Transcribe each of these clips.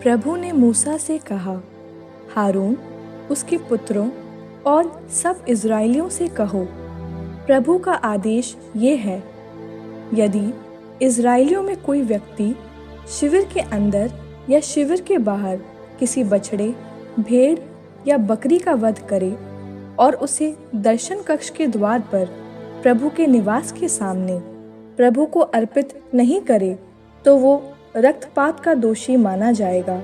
प्रभु ने मूसा से कहा, हारून, उसके पुत्रों और सब इज़राइलियों से कहो, प्रभु का आदेश ये है, यदि इज़राइलियों में कोई व्यक्ति शिविर के अंदर या शिविर के बाहर किसी बछड़े, भेड़ या बकरी का वध करे और उसे दर्शन कक्ष के द्वार पर प्रभु के निवास के सामने प्रभु को अर्पित नहीं करे, तो वो रक्तपात का दोषी माना जाएगा।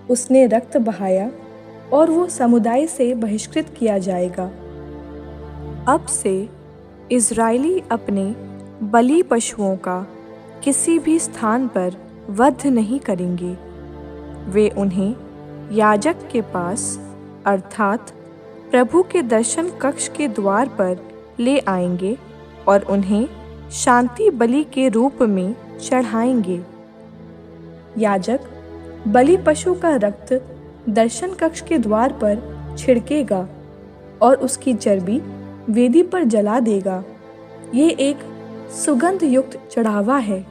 उसने रक्त बहाया और वो समुदाय से बहिष्कृत किया जाएगा। अब से इज़राइली अपने बलि पशुओं का किसी भी स्थान पर वध नहीं करेंगे। वे उन्हें याजक के पास अर्थात प्रभु के दर्शन कक्ष के द्वार पर ले आएंगे और उन्हें शांति बलि के रूप में चढ़ाएंगे। याजक बलि पशु का रक्त दर्शन कक्ष के द्वार पर छिड़केगा और उसकी चर्बी वेदी पर जला देगा। ये एक सुगंध युक्त चढ़ावा है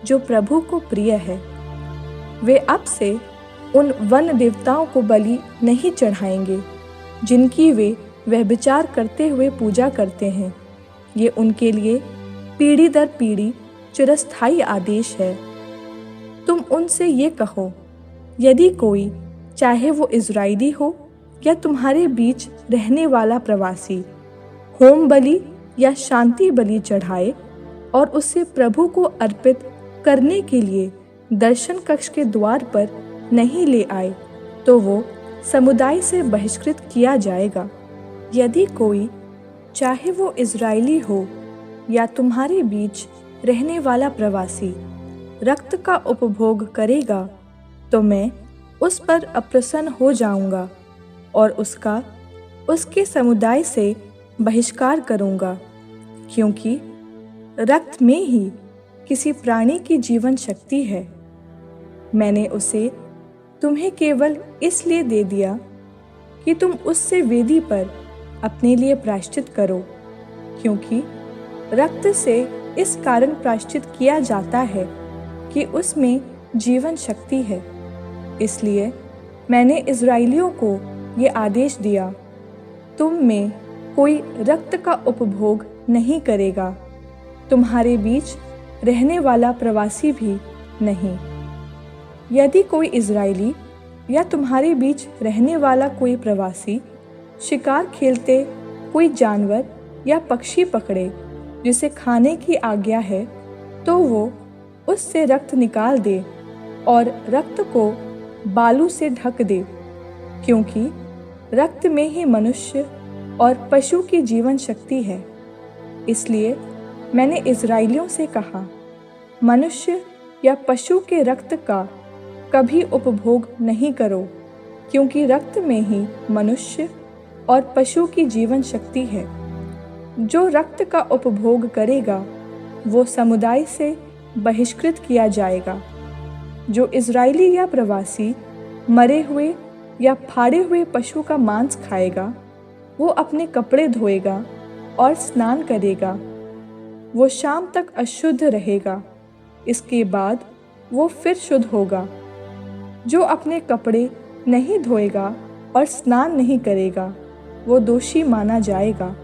जो प्रभु को प्रिय है। वे अब से उन वन देवताओं को बलि नहीं चढ़ाएंगे जिनकी वे व्यभिचार करते हुए पूजा करते हैं। ये उनके लिए पीढ़ी दर पीढ़ी चिरस्थायी आदेश है। तुम उनसे ये कहो, यदि कोई, चाहे वो इज़राइली हो या तुम्हारे बीच रहने वाला प्रवासी, होम बलि या शांति बलि चढ़ाए और उसे प्रभु को अर्पित करने के लिए दर्शन कक्ष के द्वार पर नहीं ले आए, तो वो समुदाय से बहिष्कृत किया जाएगा। यदि कोई, चाहे वो इज़राइली हो या तुम्हारे बीच रहने वाला प्रवासी, रक्त का उपभोग करेगा, तो मैं उस पर अप्रसन्न हो जाऊंगा और उसका उसके समुदाय से बहिष्कार करूंगा, क्योंकि रक्त में ही किसी प्राणी की जीवन शक्ति है। मैंने उसे तुम्हें केवल इसलिए दे दिया कि तुम उससे वेदी पर अपने लिए प्रायश्चित करो, क्योंकि रक्त से इस कारण प्रायश्चित किया जाता है कि उसमें जीवन शक्ति है। इसलिए मैंने इज़राइलियों को ये आदेश दिया, तुम में कोई रक्त का उपभोग नहीं करेगा, तुम्हारे बीच रहने वाला प्रवासी भी नहीं। यदि कोई इज़राइली या तुम्हारे बीच रहने वाला कोई प्रवासी शिकार खेलते कोई जानवर या पक्षी पकड़े जिसे खाने की आज्ञा है, तो वो उससे रक्त निकाल दे और रक्त को बालू से ढक दे, क्योंकि रक्त में ही मनुष्य और पशु की जीवन शक्ति है। इसलिए मैंने इज़राइलियों से कहा, मनुष्य या पशु के रक्त का कभी उपभोग नहीं करो, क्योंकि रक्त में ही मनुष्य और पशु की जीवन शक्ति है। जो रक्त का उपभोग करेगा वो समुदाय से बहिष्कृत किया जाएगा। जो इज़राइली या प्रवासी मरे हुए या फाड़े हुए पशु का मांस खाएगा, वो अपने कपड़े धोएगा और स्नान करेगा। वो शाम तक अशुद्ध रहेगा, इसके बाद वो फिर शुद्ध होगा। जो अपने कपड़े नहीं धोएगा और स्नान नहीं करेगा, वो दोषी माना जाएगा।